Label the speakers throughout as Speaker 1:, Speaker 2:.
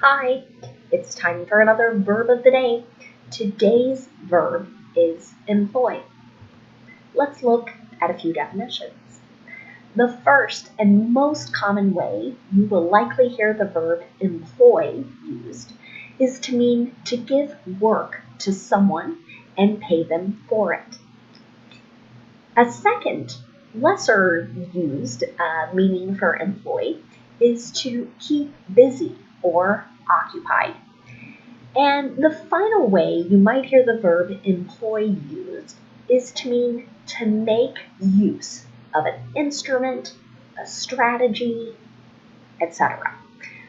Speaker 1: Hi, it's time for another verb of the day. Today's verb is employ. Let's look at a few definitions. The first and most common way you will likely hear the verb employ used is to mean to give work to someone and pay them for it. A second, lesser used meaning for employ is to keep busy or occupied. And the final way you might hear the verb employ used is to mean to make use of an instrument, a strategy, etc.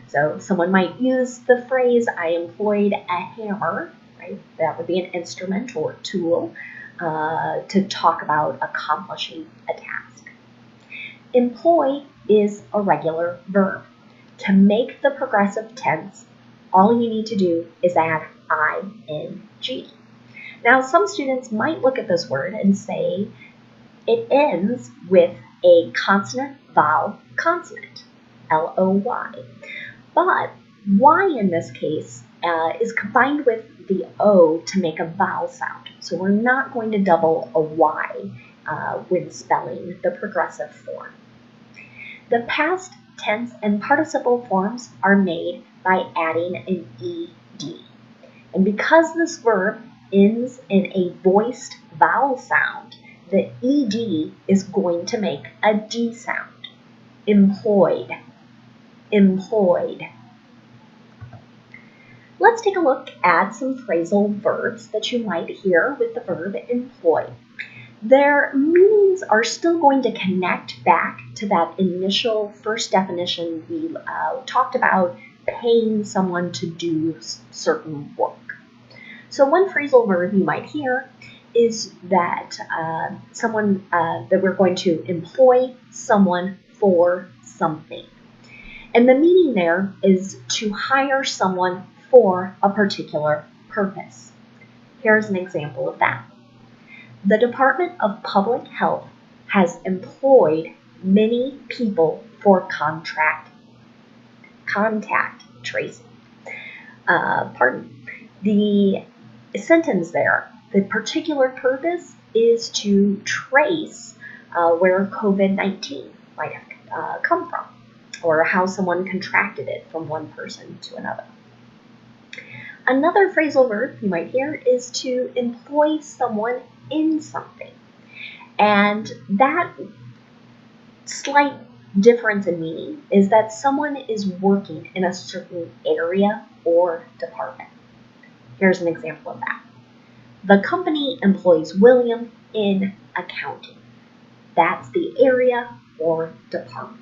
Speaker 1: So someone might use the phrase, I employed a hammer, right? That would be an instrument or tool to talk about accomplishing a task. Employ is a regular verb. To make the progressive tense, all you need to do is add ing. Now, some students might look at this word and say it ends with a consonant, vowel, consonant, L-O-Y. But Y in this case is combined with the O to make a vowel sound. So we're not going to double a Y when spelling the progressive form. The past tense and participle forms are made by adding an ed. And because this verb ends in a voiced vowel sound, the ed is going to make a d sound. Employed, employed. Let's take a look at some phrasal verbs that you might hear with the verb employ. Their meanings are still going to connect back to that initial first definition we talked about, paying someone to do certain work. So one phrasal verb you might hear is that that we're going to employ someone for something. And the meaning there is to hire someone for a particular purpose. Here's an example of that. The Department of Public Health has employed many people for contact tracing. The sentence there, the particular purpose is to trace where COVID-19 might have come from, or how someone contracted it from one person to another. Another phrasal verb you might hear is to employ someone in something. And that slight difference in meaning is that someone is working in a certain area or department. Here's an example of that. The company employs William in accounting. That's the area or department.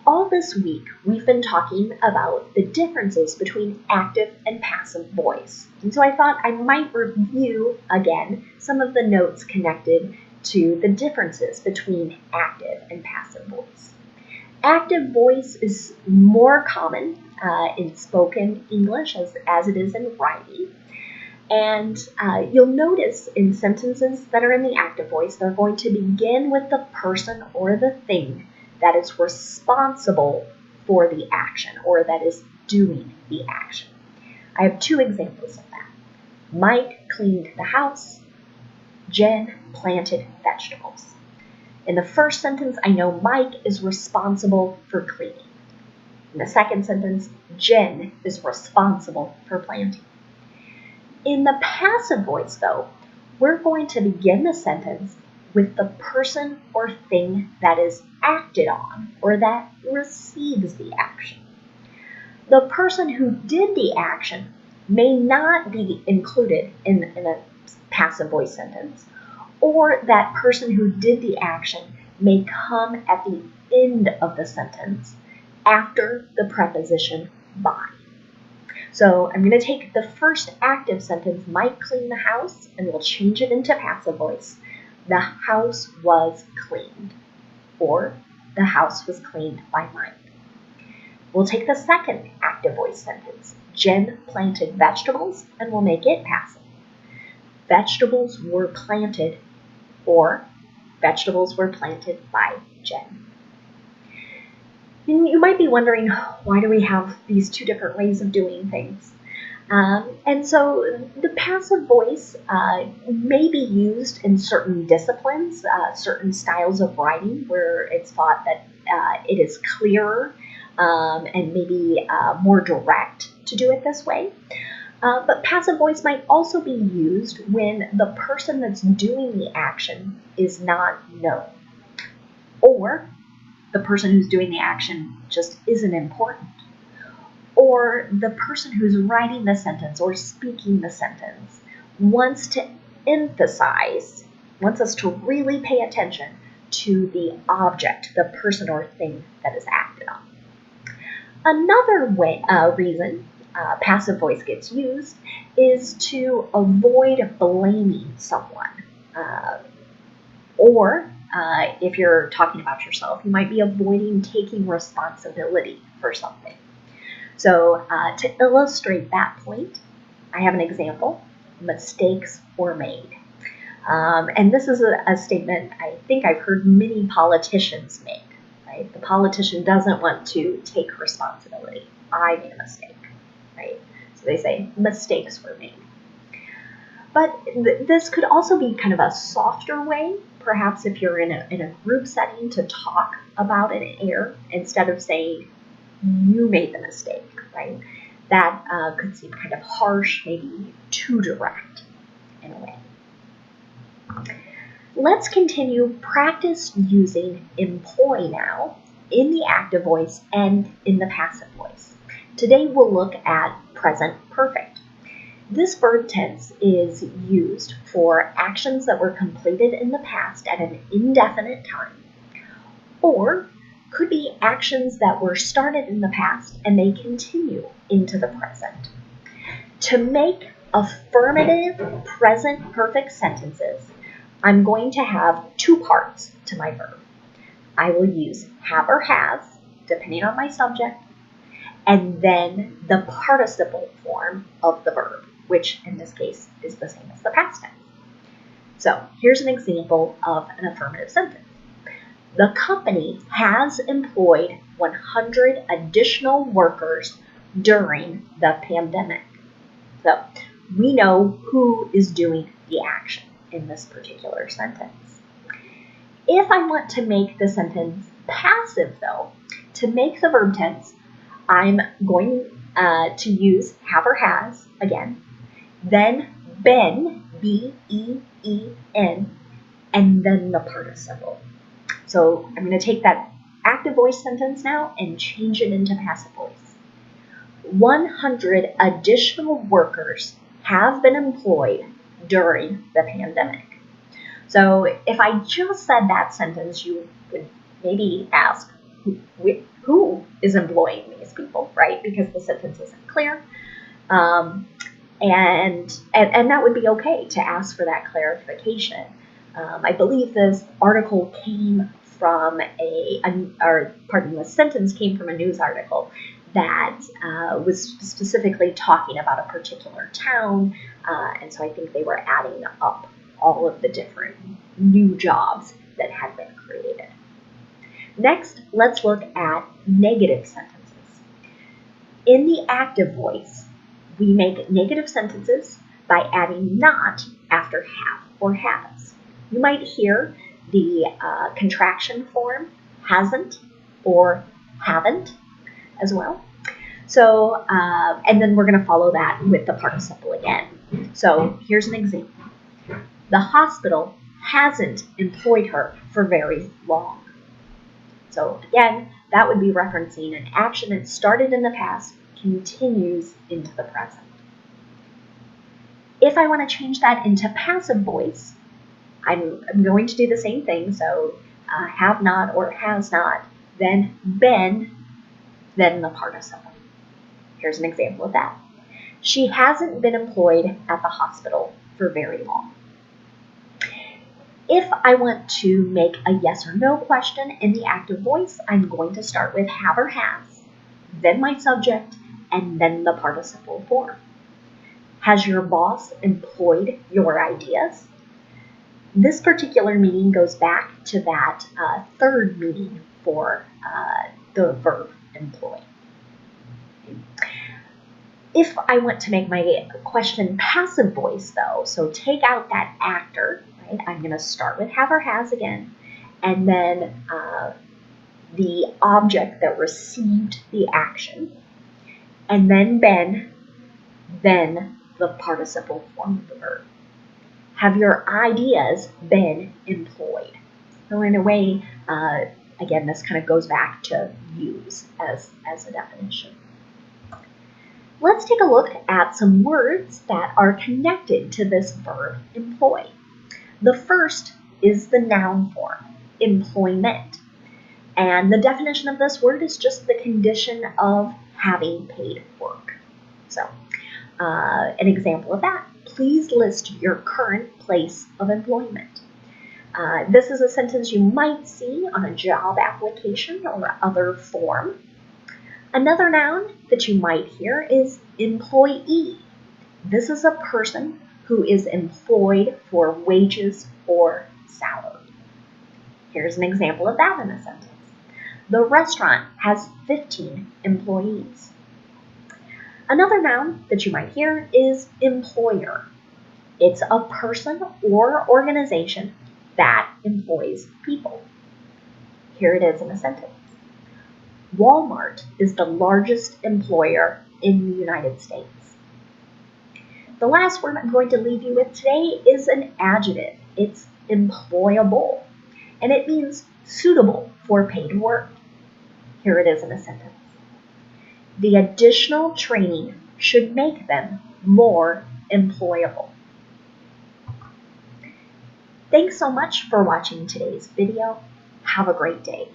Speaker 1: All this week, we've been talking about the differences between active and passive voice. And so I thought I might review again some of the notes connected to the differences between active and passive voice. Active voice is more common in spoken English as it is in writing. And you'll notice in sentences that are in the active voice, they're going to begin with the person or the thing that is responsible for the action or that is doing the action. I have two examples of that. Mike cleaned the house. Jen planted vegetables. In the first sentence, I know Mike is responsible for cleaning. In the second sentence, Jen is responsible for planting. In the passive voice, though, we're going to begin the sentence with the person or thing that is acted on or that receives the action. The person who did the action may not be included in a passive voice sentence, or that person who did the action may come at the end of the sentence after the preposition by. So I'm going to take the first active sentence, Mike cleaned the house, and we'll change it into passive voice. The house was cleaned, or the house was cleaned by Mike. We'll take the second active voice sentence, Jen planted vegetables, and we'll make it passive. Vegetables were planted, or vegetables were planted by Jen. You might be wondering, why do we have these two different ways of doing things? And so the passive voice may be used in certain disciplines, certain styles of writing where it's thought that it is clearer and maybe more direct to do it this way. But passive voice might also be used when the person that's doing the action is not known, or the person who's doing the action just isn't important, or the person who's writing the sentence or speaking the sentence wants to emphasize, wants us to really pay attention to the object, the person or thing that is acted on. Another reason passive voice gets used is to avoid blaming someone. Or if you're talking about yourself, you might be avoiding taking responsibility for something. So to illustrate that point, I have an example. Mistakes were made. And this is a statement I think I've heard many politicians make. Right? The politician doesn't want to take responsibility. I made a mistake. Right? So they say mistakes were made. But this could also be kind of a softer way, perhaps if you're in a group setting, to talk about an error instead of saying, you made the mistake, right? That could seem kind of harsh, maybe too direct in a way. Let's continue practice using employ now in the active voice and in the passive voice. Today we'll look at present perfect. This verb tense is used for actions that were completed in the past at an indefinite time, or could be actions that were started in the past and they continue into the present. To make affirmative present perfect sentences, I'm going to have two parts to my verb. I will use have or has, depending on my subject, and then the participle form of the verb, which in this case is the same as the past tense. So here's an example of an affirmative sentence. The company has employed 100 additional workers during the pandemic. So we know who is doing the action in this particular sentence. If I want to make the sentence passive, though, to make the verb tense, I'm going to use have or has again, then been, B-E-E-N, and then the participle. So I'm going to take that active voice sentence now and change it into passive voice. 100 additional workers have been employed during the pandemic. So if I just said that sentence, you would maybe ask, who is employing these people, right? Because the sentence isn't clear. And that would be okay to ask for that clarification. I believe this article came from the sentence came from a news article that was specifically talking about a particular town, and so I think they were adding up all of the different new jobs that had been created. Next, let's look at negative sentences. In the active voice, we make negative sentences by adding not after have or has. You might hear the contraction form hasn't or haven't as well. So, and then we're going to follow that with the participle again. So here's an example. The hospital hasn't employed her for very long. So again, that would be referencing an action that started in the past, continues into the present. If I want to change that into passive voice, I'm going to do the same thing. So have not or has not, then been, then the participle. Here's an example of that. She hasn't been employed at the hospital for very long. If I want to make a yes or no question in the active voice, I'm going to start with have or has, then my subject, and then the participle form. Has your boss employed your ideas? This particular meaning goes back to that third meaning for the verb employ. If I want to make my question passive voice though, so take out that actor, right? I'm going to start with have or has again, and then the object that received the action, and then been, then the participle form of the verb. Have your ideas been employed? So in a way, again, this kind of goes back to use as a definition. Let's take a look at some words that are connected to this verb employ. The first is the noun form, employment. And the definition of this word is just the condition of having paid work. So, an example of that, please list your current place of employment. This is a sentence you might see on a job application or other form. Another noun that you might hear is employee. This is a person who is employed for wages or salary. Here's an example of that in a sentence. The restaurant has 15 employees. Another noun that you might hear is employer. It's a person or organization that employs people. Here it is in a sentence. Walmart is the largest employer in the United States. The last word I'm going to leave you with today is an adjective. It's employable, and it means suitable for paid work. Here it is in a sentence. The additional training should make them more employable. Thanks so much for watching today's video. Have a great day.